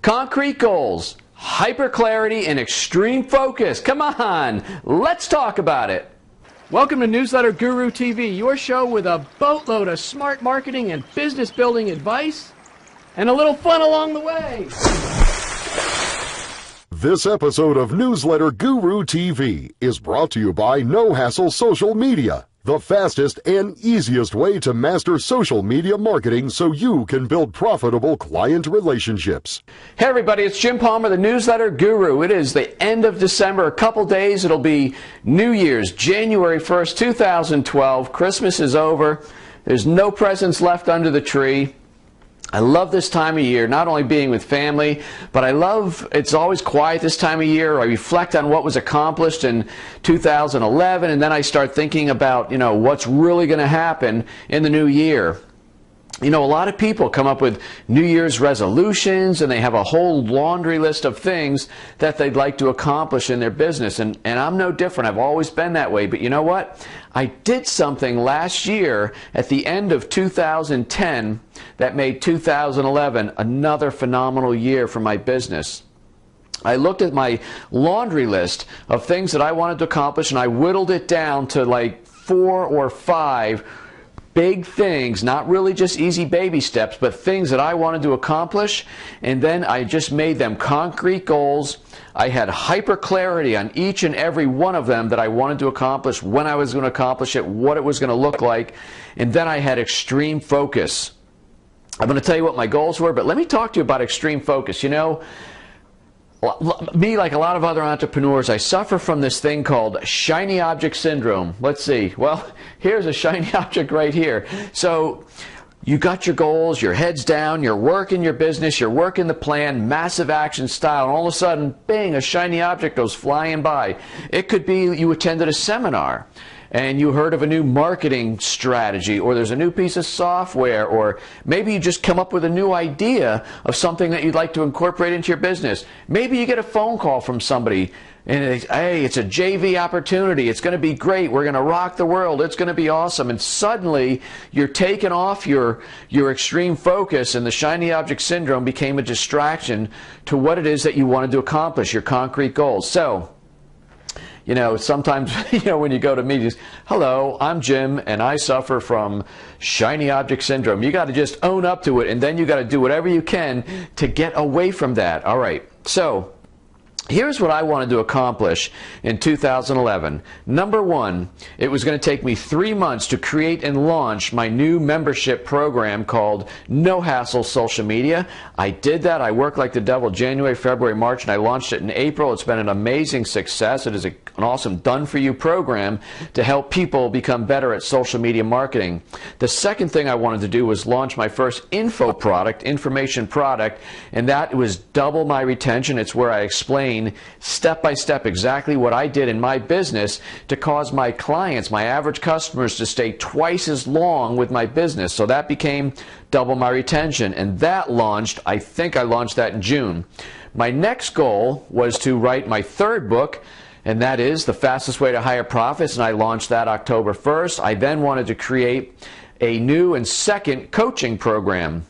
Concrete goals, hyper clarity, and extreme focus. Come on, let's talk about it. Welcome to Newsletter Guru TV, your show with a boatload of smart marketing and business building advice, and a little fun along the way. This episode of Newsletter Guru TV is brought to you by No Hassle Social Media, the fastest and easiest way to master social media marketing so you can build profitable client relationships. Hey everybody, it's Jim Palmer, the Newsletter Guru. It is the end of December, a couple days. It'll be New Year's, January 1st, 2012. Christmas is over. There's no presents left under the tree. I love this time of year, not only being with family, but I love it's always quiet this time of year. I reflect on what was accomplished in 2011, and then I start thinking about, what's really going to happen in the new year. A lot of people come up with New Year's resolutions, and they have a whole laundry list of things that they'd like to accomplish in their business. And I'm no different. I've always been that way. But you know what? I did something last year at the end of 2010 that made 2011 another phenomenal year for my business. I looked at my laundry list of things that I wanted to accomplish, and I whittled it down to like 4 or 5 big things, not really just easy baby steps, but things that I wanted to accomplish, and then I just made them concrete goals. I had hyper clarity on each and every one of them that I wanted to accomplish, when I was going to accomplish it, what it was going to look like, and then I had extreme focus. I'm going to tell you what my goals were, but let me talk to you about extreme focus. Me, like a lot of other entrepreneurs, I suffer from this thing called shiny object syndrome. Let's see. Well, here's a shiny object right here. So you got your goals, your head's down, you're working your business, you're working the plan, massive action style, and all of a sudden, bing, a shiny object goes flying by. It could be you attended a seminar and you heard of a new marketing strategy, or there's a new piece of software, or maybe you just come up with a new idea of something that you'd like to incorporate into your business. Maybe you get a phone call from somebody and hey, it's a JV opportunity, it's going to be great, we're going to rock the world, it's going to be awesome, and suddenly you're taking off your extreme focus, and the shiny object syndrome became a distraction to what it is that you wanted to accomplish, your concrete goals. So sometimes, when you go to meetings, hello, I'm Jim, and I suffer from shiny object syndrome. You got to just own up to it, and then you got to do whatever you can to get away from that. All right, so here's what I wanted to accomplish in 2011. Number one, it was going to take me 3 months to create and launch my new membership program called No Hassle Social Media. I did that. I worked like the devil January, February, March, and I launched it in April. It's been an amazing success. It is an awesome done-for-you program to help people become better at social media marketing. The second thing I wanted to do was launch my first information product, and that was double my retention. It's where I explain step by step exactly what I did in my business to cause my clients, my average customers, to stay twice as long with my business. So that became double my retention, and that launched, I think I launched that in June. My next goal was to write my third book, and that is The Fastest Way to Higher Profits, and I launched that October 1st. I then wanted to create a new and second coaching program,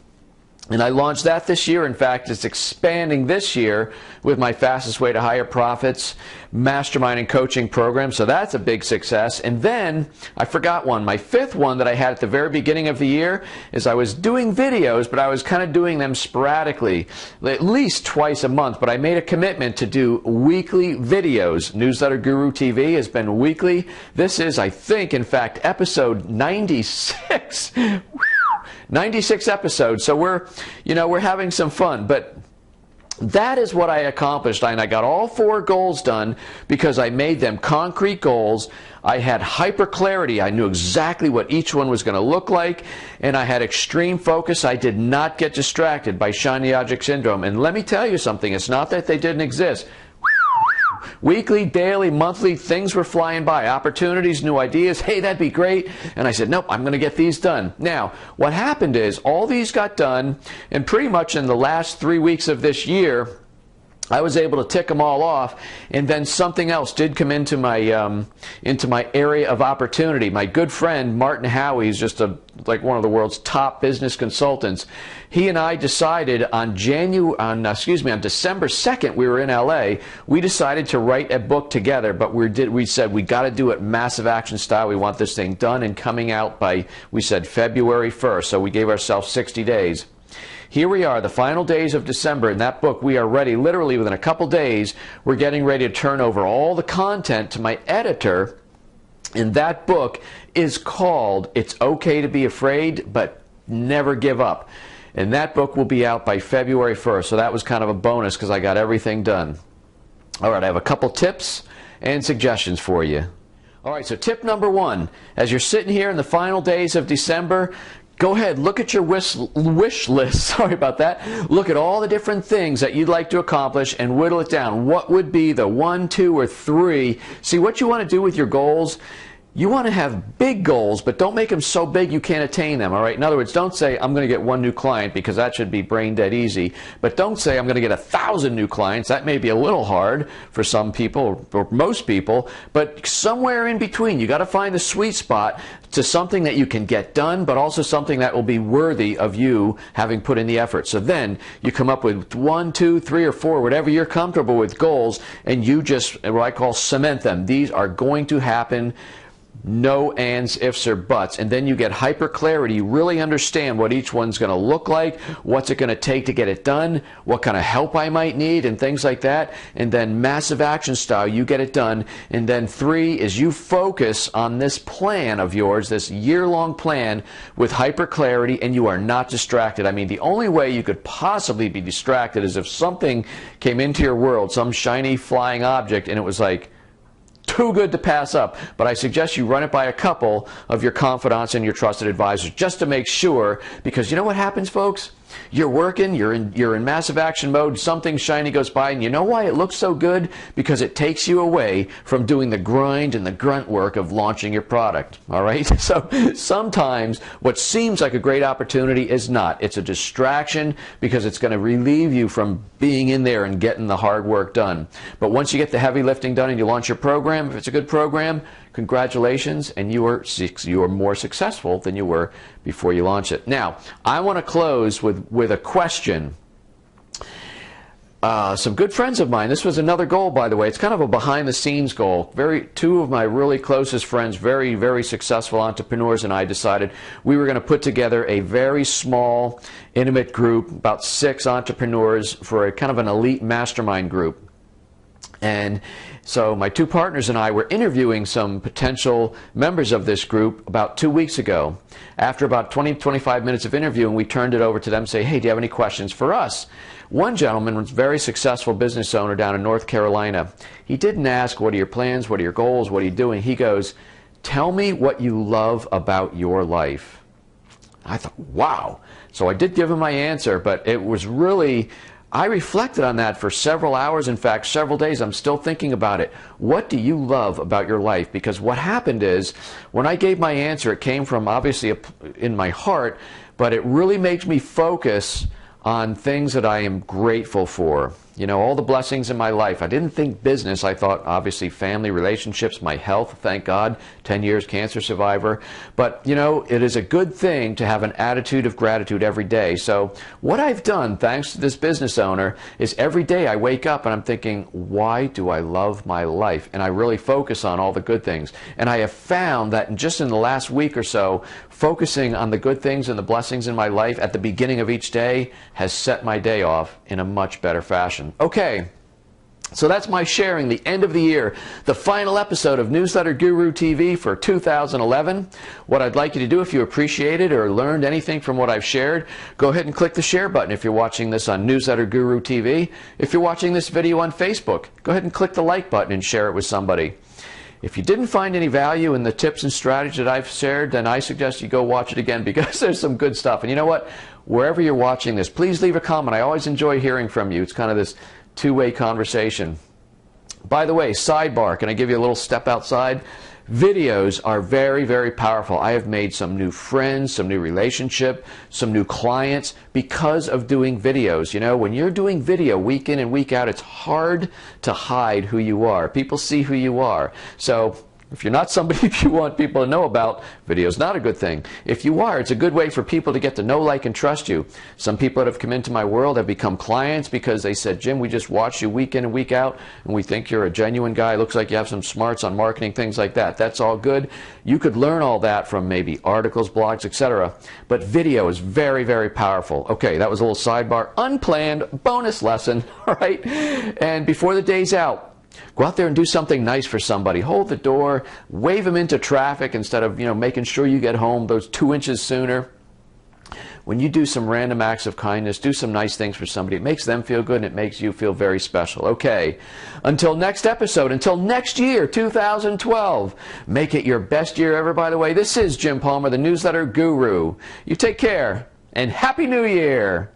and I launched that this year. In fact, it's expanding this year with my Fastest Way to Higher Profits mastermind and coaching program. So that's a big success. And then I forgot one. My fifth one that I had at the very beginning of the year is I was doing videos, but I was kind of doing them sporadically, at least twice a month. But I made a commitment to do weekly videos. Newsletter Guru TV has been weekly. This is, I think, in fact, episode 96. 96 episodes, so we're having some fun, but that is what I accomplished, and I got all 4 goals done because I made them concrete goals. I had hyper clarity. I knew exactly what each one was going to look like, and I had extreme focus. I did not get distracted by shiny object syndrome, and let me tell you something, it's not that they didn't exist. Weekly, daily, monthly, things were flying by. Opportunities, new ideas. Hey, that'd be great. And I said, nope, I'm going to get these done. Now, what happened is all these got done, and pretty much in the last 3 weeks of this year, I was able to tick them all off, and then something else did come into my area of opportunity. My good friend Martin Howie is just like one of the world's top business consultants. He and I decided on December 2nd, we were in LA. We decided to write a book together, but we said we got to do it massive action style. We want this thing done and coming out by, we said, February 1st. So we gave ourselves 60 days. Here we are, the final days of December. In that book, we are ready, literally within a couple days, we're getting ready to turn over all the content to my editor. And that book is called It's Okay to Be Afraid, but Never Give Up. And that book will be out by February 1st. So that was kind of a bonus because I got everything done. All right, I have a couple tips and suggestions for you. All right, so tip number 1, as you're sitting here in the final days of December, go ahead, look at your wish list. Sorry about that. Look at all the different things that you'd like to accomplish and whittle it down. What would be the 1, 2, or 3? See, what you want to do with your goals, you want to have big goals, but don't make them so big you can't attain them, all right? In other words, don't say, I'm going to get 1 new client, because that should be brain dead easy. But don't say, I'm going to get 1,000 new clients. That may be a little hard for some people, or most people, but somewhere in between. You got to find the sweet spot to something that you can get done, but also something that will be worthy of you having put in the effort. So then you come up with 1, 2, 3, or 4, whatever you're comfortable with goals, and you just, what I call, cement them. These are going to happen. No ands, ifs, or buts. And then you get hyper clarity. You really understand what each one's going to look like, what's it going to take to get it done, what kind of help I might need, and things like that. And then massive action style, you get it done. And then 3 is you focus on this plan of yours, this year-long plan with hyper clarity, and you are not distracted. I mean, the only way you could possibly be distracted is if something came into your world, some shiny flying object, and it was like, too good to pass up. But I suggest you run it by a couple of your confidants and your trusted advisors just to make sure, because you know what happens, folks? You're working, you're in massive action mode, something shiny goes by, and you know why it looks so good? Because it takes you away from doing the grind and the grunt work of launching your product, all right? So sometimes what seems like a great opportunity is not. It's a distraction because it's going to relieve you from being in there and getting the hard work done. But once you get the heavy lifting done and you launch your program, if it's a good program, congratulations, and you are more successful than you were before you launch it. Now, I want to close with a question. Some good friends of mine, this was another goal, by the way. It's kind of a behind-the-scenes goal. Two of my really closest friends, very, very successful entrepreneurs, and I decided we were going to put together a very small, intimate group, about 6 entrepreneurs, for a kind of an elite mastermind group. And so my 2 partners and I were interviewing some potential members of this group about 2 weeks ago. After about 20-25 minutes of interviewing, we turned it over to them and say, hey, do you have any questions for us? One gentleman was a very successful business owner down in North Carolina. He didn't ask, what are your plans, what are your goals, what are you doing? He goes, tell me what you love about your life. I thought, wow. So I did give him my answer, but it was really... I reflected on that for several hours, in fact, several days. I'm still thinking about it. What do you love about your life? Because what happened is, when I gave my answer, it came from obviously in my heart, but it really makes me focus on things that I am grateful for. You know, all the blessings in my life. I didn't think business. I thought, obviously, family, relationships, my health, thank God, 10 years cancer survivor. But, you know, it is a good thing to have an attitude of gratitude every day. So what I've done, thanks to this business owner, is every day I wake up and I'm thinking, why do I love my life? And I really focus on all the good things. And I have found that just in the last week or so, focusing on the good things and the blessings in my life at the beginning of each day has set my day off in a much better fashion. Okay, so that's my sharing, the end of the year, the final episode of Newsletter Guru TV for 2011. What I'd like you to do, if you appreciated or learned anything from what I've shared, go ahead and click the share button if you're watching this on Newsletter Guru TV. If you're watching this video on Facebook, go ahead and click the like button and share it with somebody. If you didn't find any value in the tips and strategies that I've shared, then I suggest you go watch it again, because there's some good stuff. And you know what? Wherever you're watching this, please leave a comment. I always enjoy hearing from you. It's kind of this two-way conversation. By the way, sidebar, can I give you a little step outside? Videos are very, very powerful. I have made some new friends, some new relationship, some new clients because of doing videos. You know, when you're doing video week in and week out, it's hard to hide who you are. People see who you are. So if you're not somebody you want people to know about, video's not a good thing. If you are, it's a good way for people to get to know, like, and trust you. Some people that have come into my world have become clients because they said, Jim, we just watch you week in and week out, and we think you're a genuine guy. Looks like you have some smarts on marketing, things like that. That's all good. You could learn all that from maybe articles, blogs, etc. But video is very, very powerful. Okay, that was a little sidebar, unplanned bonus lesson, all right? And before the day's out, go out there and do something nice for somebody. Hold the door, wave them into traffic instead of, making sure you get home those 2 inches sooner. When you do some random acts of kindness, do some nice things for somebody, it makes them feel good and it makes you feel very special. Okay, until next episode, until next year, 2012, make it your best year ever, by the way. This is Jim Palmer, the Newsletter Guru. You take care, and Happy New Year!